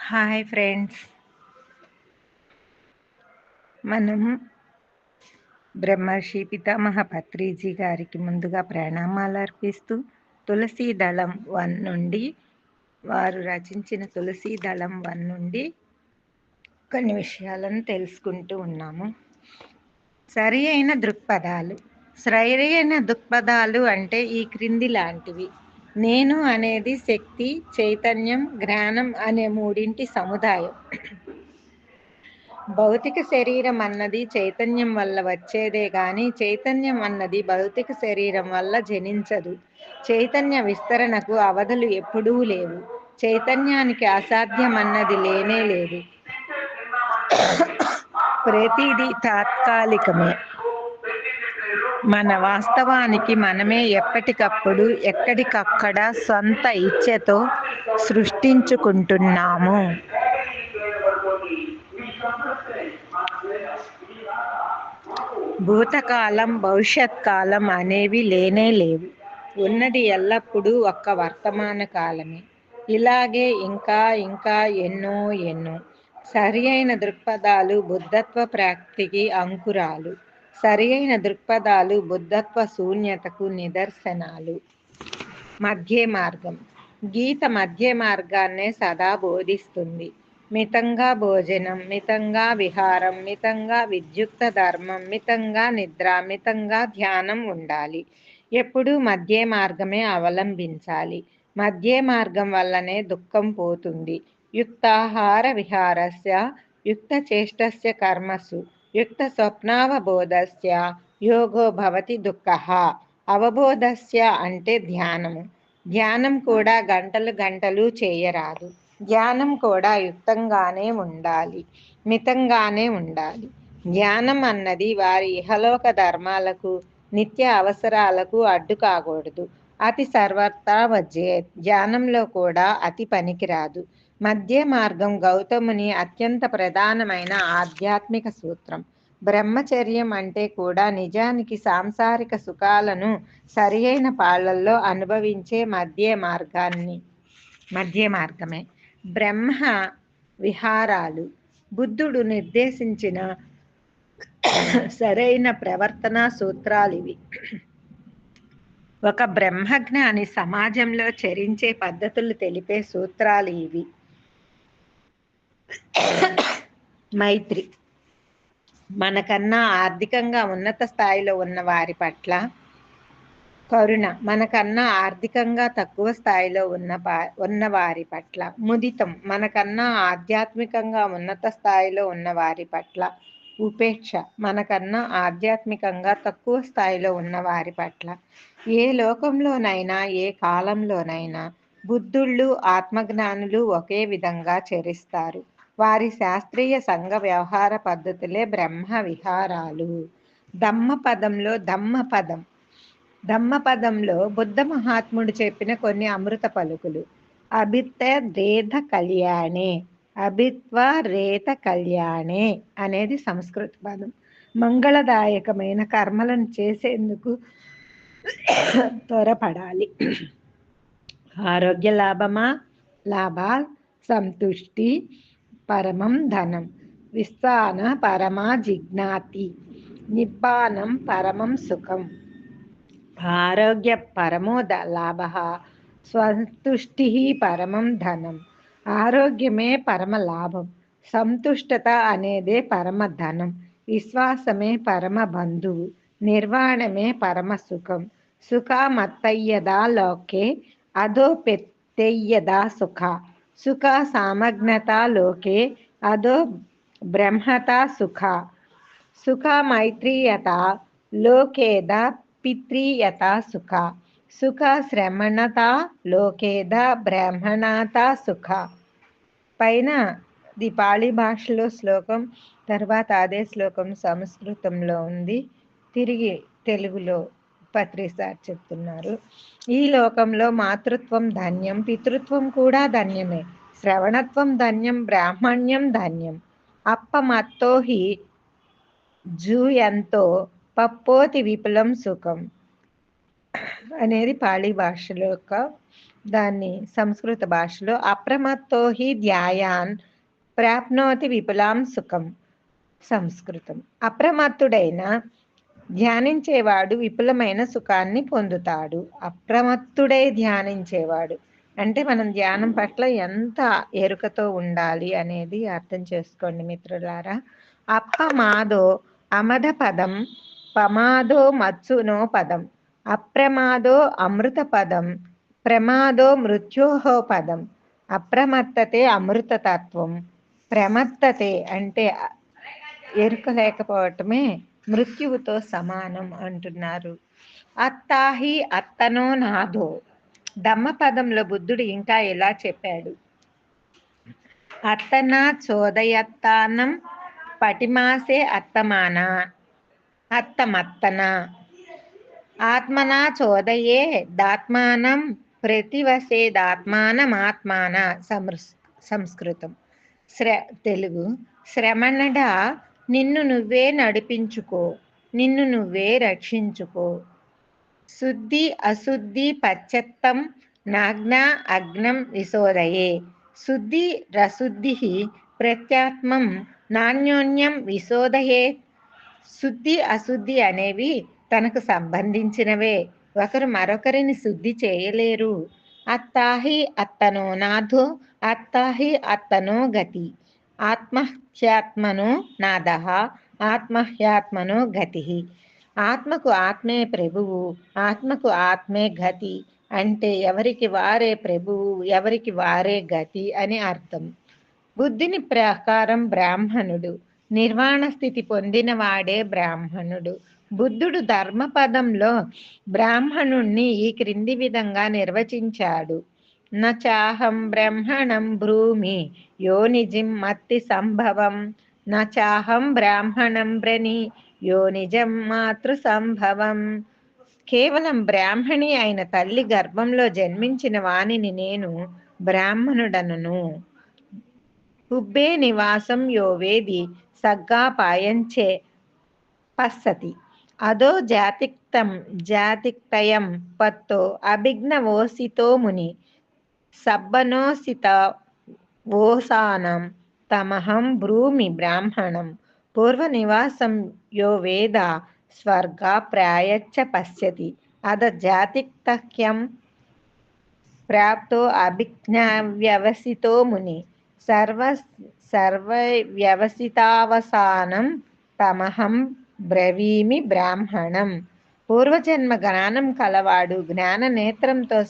Hi friends, మనం బ్రహ్మర్షి పితామహ పత్రిజీ గారికి ముందుగా ప్రణామాలు అర్పిస్తూ తులసీ దళం 1 నుండి వారు రచించిన తులసీ దళం 1 నుండి కొన్ని విషయాలను తెలుసుకుంటూ ఉన్నాము. సరి అయిన దృక్పథాలు అంటే ఈ క్రింది లాంటివి. నేను అనేది శక్తి, చైతన్యం, జ్ఞానం అనే మూడింటి సముదాయం. భౌతిక శరీరం అన్నది చైతన్యం వల్ల వచ్చేదే గాని చైతన్యం అన్నది భౌతిక శరీరం వల్ల జనించదు. చైతన్య విస్తరణకు అవధులు ఎప్పుడూ లేవు. చైతన్యానికి అసాధ్యం అన్నది లేనే లేదు. ప్రతిదీ తాత్కాలికమే. మన వాస్తవానికి మనమే ఎప్పటికప్పుడు ఎక్కడికక్కడ సొంత ఇచ్ఛతో సృష్టించుకుంటున్నాము. భూతకాలం, భవిష్యత్ కాలం అనేవి లేనే లేవు. ఉన్నది ఎల్లప్పుడూ ఒక్క వర్తమాన కాలమే. ఇలాగే ఇంకా ఇంకా ఎన్నో. సరి అయిన దృక్పథాలు బుద్ధత్వ ప్రాప్తికి అంకురాలు. సరి అయిన దృక్పథాలు బుద్ధత్వ శూన్యతకు నిదర్శనాలు. మధ్య మార్గం. గీత మధ్య మార్గాన్నే సదా బోధిస్తుంది. మితంగా భోజనం, మితంగా విహారం, మితంగా విద్యుక్త ధర్మం, మితంగా నిద్ర, మితంగా ధ్యానం ఉండాలి. ఎప్పుడూ మధ్య మార్గమే అవలంబించాలి. మధ్య మార్గం వల్లనే దుఃఖం పోతుంది. యుక్తాహార విహారస్య యుక్త చేష్టస్య కర్మసు యుక్త స్వప్నావబోధస్య యోగో భవతి దుఃఖః. అవబోధస్య అంటే ధ్యానము. ధ్యానం కూడా గంటలు చేయరాదు. ధ్యానం కూడా యుక్తంగానే ఉండాలి, మితంగానే ఉండాలి. ధ్యానం అన్నది వారి ఇహలోక ధర్మాలకు, నిత్య అవసరాలకు అడ్డు కాకూడదు. అతి సర్వత్రా వజ్జేత్. ధ్యానంలో కూడా అతి పనికిరాదు. మధ్య మార్గం గౌతముని అత్యంత ప్రధానమైన ఆధ్యాత్మిక సూత్రం. బ్రహ్మచర్యం అంటే కూడా నిజానికి సాంసారిక సుఖాలను సరి అయిన పాళ్లల్లో అనుభవించే మధ్య మార్గమే. బ్రహ్మ విహారాలు బుద్ధుడు నిర్దేశించిన సరైన ప్రవర్తనా సూత్రాలివి. ఒక బ్రహ్మజ్ఞాని సమాజంలో చరించే పద్ధతులు తెలిపే సూత్రాలు ఇవి. మైత్రి. మనకన్నా ఆర్థికంగా ఉన్నత స్థాయిలో ఉన్న వారి పట్ల కరుణ. మనకన్నా ఆర్థికంగా తక్కువ స్థాయిలో ఉన్న వారి పట్ల ముదితం. మనకన్నా ఆధ్యాత్మికంగా ఉన్నత స్థాయిలో ఉన్న వారి పట్ల ఉపేక్ష. మనకన్నా ఆధ్యాత్మికంగా తక్కువ స్థాయిలో ఉన్న వారి పట్ల. ఏ లోకంలోనైనా ఏ కాలంలోనైనా బుద్ధుళ్ళు, ఆత్మజ్ఞానులు ఒకే విధంగా చరిస్తారు. వారి శాస్త్రీయ సంఘ వ్యవహార పద్ధతులే బ్రహ్మ విహారాలు. ధమ్మపదంలో బుద్ధ మహాత్ముడు చెప్పిన కొన్ని అమృత పలుకులు. అభిత్వరేత కళ్యాణే అనేది సంస్కృత పదం. మంగళదాయకమైన కర్మలను చేసేందుకు త్వరపడాలి. ఆరోగ్య లాభా సంతుష్టి పరమం ధనం. విశ్వాన పరమా జిజ్ఞాతి. నిబ్బానం పరమం సుఖం. ఆరోగ్య పరమో లాభ, సంతుష్టి పరమం ధనం. ఆరోగ్యమే పరమ లాభం, సంతుష్టత అనేదే పరమ ధనం, విశ్వాసమే పరమ బంధువు, నిర్వాణమే పరమ సుఖం. సుఖమత్తయ్యదా లోకే అదో పెత్తయ్యదా సుఖ. సుఖ సామగ్నత లోకే అదో బ్రహ్మత సుఖ. సుఖ మైత్రీయత లోకేద పిత్రీయత సుఖ. సుఖ శ్రమణత లోకేద బ్రాహ్మణత సుఖ. పైన ది పాళీ భాషలో శ్లోకం, తర్వాత అదే శ్లోకం సంస్కృతంలో ఉంది, తిరిగి తెలుగులో పత్రిసార్ చెప్తున్నారు. ఈ లోకంలో మాతృత్వం ధన్యం, పితృత్వం కూడా ధన్యమే. శ్రవణత్వం ధన్యం, బ్రాహ్మణ్యం ధన్యం. అప్పమత్తోహి జూయంతో పప్పోతి విపులం సుఖం అనేది పాళీ భాషలో యొక్క దాన్ని సంస్కృత భాషలో అప్రమత్తో హి ధ్యాయాన్ ప్రాప్నోతి విపులాం సుఖం. సంస్కృతం. అప్రమత్తుడైన ధ్యానించేవాడు విపులమైన సుఖాన్ని పొందుతాడు. అప్రమత్తుడై ధ్యానించేవాడు అంటే మనం ధ్యానం పట్ల ఎంత ఎరుకతో ఉండాలి అనేది అర్థం చేసుకోండి మిత్రులారా. అప్పమాదో అమద పదం, పమాదో మత్సునో పదం, అప్రమాదో అమృత పదం, ప్రమాదో మృత్యోహో పదం. అప్రమత్తతే అమృతతత్వం, ప్రమత్తతే అంటే ఎరుక లేకపోవటమే మృత్యువుతో సమానం అంటున్నారు. అత్తాహి అత్తనో నాదో. ధమ్మపదంలో బుద్ధుడు ఇంకా ఇలా చెప్పాడు. అత్తనా చోదయత్తానం పటిమాసే అత్తమాన అత్తమత్తన ఆత్మనా చోదయే దాత్మానం ప్రతివసేదాత్మానమాత్మాన. సంస్కృతం. తెలుగు. శ్రమణడా నిన్ను నువ్వే నడిపించుకో, నిన్ను నువ్వే రక్షించుకో. శుద్ధి అశుద్ధి పశ్చత్తం నాజ్ఞా అగ్నం విశోదయే. శుద్ధి రశుద్ధి ప్రత్యాత్మం నాణ్యోన్యం విశోదయే. శుద్ధి అశుద్ధి అనేవి తనకు సంబంధించినవే, ఒకరు మరొకరిని శుద్ధి చేయలేరు. అత్తాహి అత్తనో నాథో, అత్తాహి అత్తనో గతి. ఆత్మహ్యాత్మనో నాదః, ఆత్మహ్యాత్మనో గతి. ఆత్మకు ఆత్మే ప్రభువు, ఆత్మకు ఆత్మే గతి అంటే ఎవరికి వారే ప్రభువు, ఎవరికి వారే గతి అని అర్థం. బుద్ధిని ప్రకారం బ్రాహ్మణుడు, నిర్వాణ స్థితి పొందిన వాడే బ్రాహ్మణుడు. బుద్ధుడు ధర్మపదంలో బ్రాహ్మణుణ్ణి ఈ క్రింది విధంగా నిర్వచించాడు. నచాహం బ్రహ్మణం బ్రూమి యోనిజిం మత్తి సంభవం, నచాహం బ్రాహ్మణం బ్రణి యోనిజం మాతృ సంభవం. కేవలం బ్రాహ్మణి అయిన తల్లి గర్భంలో జన్మించిన వానిని నేను బ్రాహ్మణుడనను. ఉబ్బే నివాసం యో వేది సగ్గాపాయంచే పස්සతి, అదో జాతిక్తయం పత్తో అభిజ్ఞవోసితో ముని సబ్బనోసిత ఓసానం తమహం బ్రూమి బ్రాహ్మణం. పూర్వ నివాసం యో వేద స్వర్గ ప్రాయచ్చ పశ్యతి, అద జాతిక్తహ్యం ప్రాప్తో అభిజ్ఞావ్యవసితో ముని సర్వవ్యవసితావసానం తమహం బ్రవీమి బ్రాహ్మణం. పూర్వజన్మ జ్ఞానం కలవాడు, జ్ఞాన నేత్రంతో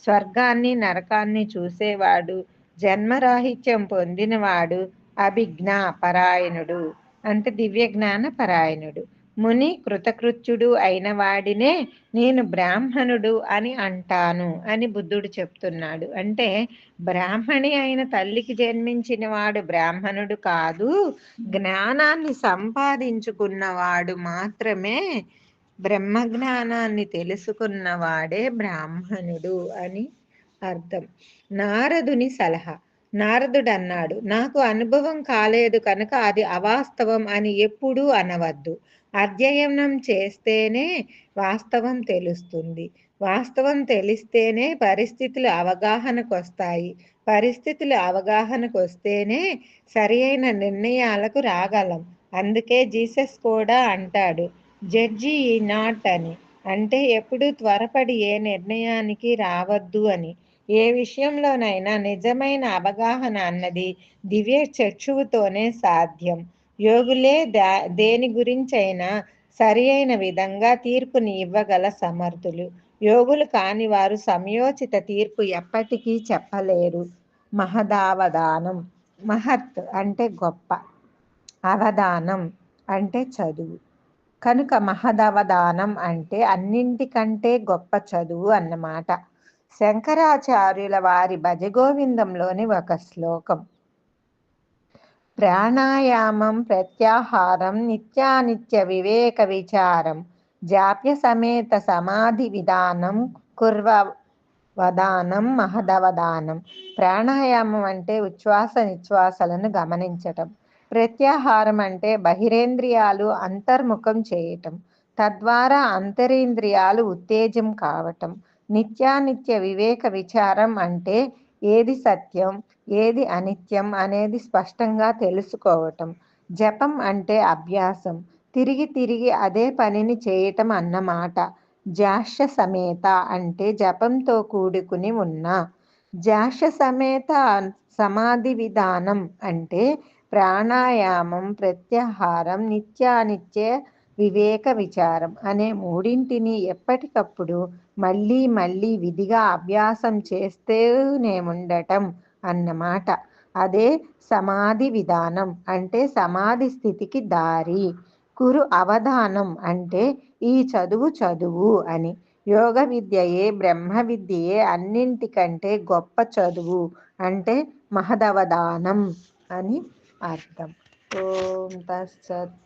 స్వర్గాన్ని నరకాన్ని చూసేవాడు, జన్మరాహిత్యం పొందినవాడు అభిజ్ఞా పరాయణుడు అంటే దివ్య జ్ఞాన పరాయణుడు. ముని కృతకృత్యుడు అయిన వాడినే నేను బ్రాహ్మణుడు అని అంటాను అని బుద్ధుడు చెప్తున్నాడు. అంటే బ్రాహ్మణి అయిన తల్లికి జన్మించిన వాడు బ్రాహ్మణుడు కాదు, జ్ఞానాన్ని సంపాదించుకున్నవాడు మాత్రమే, బ్రహ్మజ్ఞానాన్ని తెలుసుకున్నవాడే బ్రాహ్మణుడు అని అర్థం. నారదుని సలహా. నారదుడు అన్నాడు, నాకు అనుభవం కాలేదు కనుక అది అవాస్తవం అని ఎప్పుడూ అనవద్దు. అధ్యయనం చేస్తేనే వాస్తవం తెలుస్తుంది. వాస్తవం తెలిస్తేనే పరిస్థితులు అవగాహనకు వస్తాయి. పరిస్థితులు అవగాహనకు వస్తేనే సరి అయిన నిర్ణయాలకు రాగలం. అందుకే జీసస్ కూడా అంటాడు, జడ్జి ఈ నాట్ అని. అంటే ఎప్పుడు త్వరపడి ఏ నిర్ణయానికి రావద్దు అని. ఏ విషయంలోనైనా నిజమైన అవగాహన అన్నది దివ్య చక్షువుతోనే సాధ్యం. యోగులే దేని గురించైనా సరి అయిన విధంగా తీర్పుని ఇవ్వగల సమర్థులు. యోగులు కాని వారు సమయోచిత తీర్పు ఎప్పటికీ చెప్పలేరు. మహదావధానం. మహత్ అంటే గొప్ప, అవధానం అంటే చదువు. కనుక మహదవధానం అంటే అన్నింటికంటే గొప్ప చదువు అన్నమాట. శంకరాచార్యుల వారి భజగోవిందంలోని ఒక శ్లోకం. ప్రాణాయామం ప్రత్యాహారం నిత్యానిత్య వివేక విచారం జాప్య సమేత సమాధి విధానం కుర్వవధానం మహదవధానం. ప్రాణాయామం అంటే ఉచ్ఛ్వాస నిశ్వాసలను గమనించటం. ప్రత్యాహారం అంటే బహిరేంద్రియాలు అంతర్ముఖం చేయటం, తద్వారా అంతరేంద్రియాలు ఉత్తేజం కావటం. నిత్యానిత్య వివేక విచారం అంటే ఏది సత్యం ఏది అనిత్యం అనేది స్పష్టంగా తెలుసుకోవటం. జపం అంటే అభ్యాసం, తిరిగి తిరిగి అదే పనిని చేయటం అన్నమాట. జాష్య సమేత అంటే జపంతో కూడుకుని ఉన్న. జాష్య సమేత సమాధి విధానం అంటే ప్రాణాయామం, ప్రత్యాహారం, నిత్యానిత్య వివేక విచారం అనే మూడింటిని ఎప్పటికప్పుడు మళ్ళీ మళ్ళీ విధిగా అభ్యాసం చేస్తూనే ఉండటం అన్నమాట. అదే సమాధి విధానం అంటే సమాధి స్థితికి దారి. కురు అవధానం అంటే ఈ చదువు చదువు అని. యోగ విద్యయే బ్రహ్మ విద్యయే అన్నింటికంటే గొప్ప చదువు అంటే మహదవధానం అని అర్థం. ఓం తత్సత్.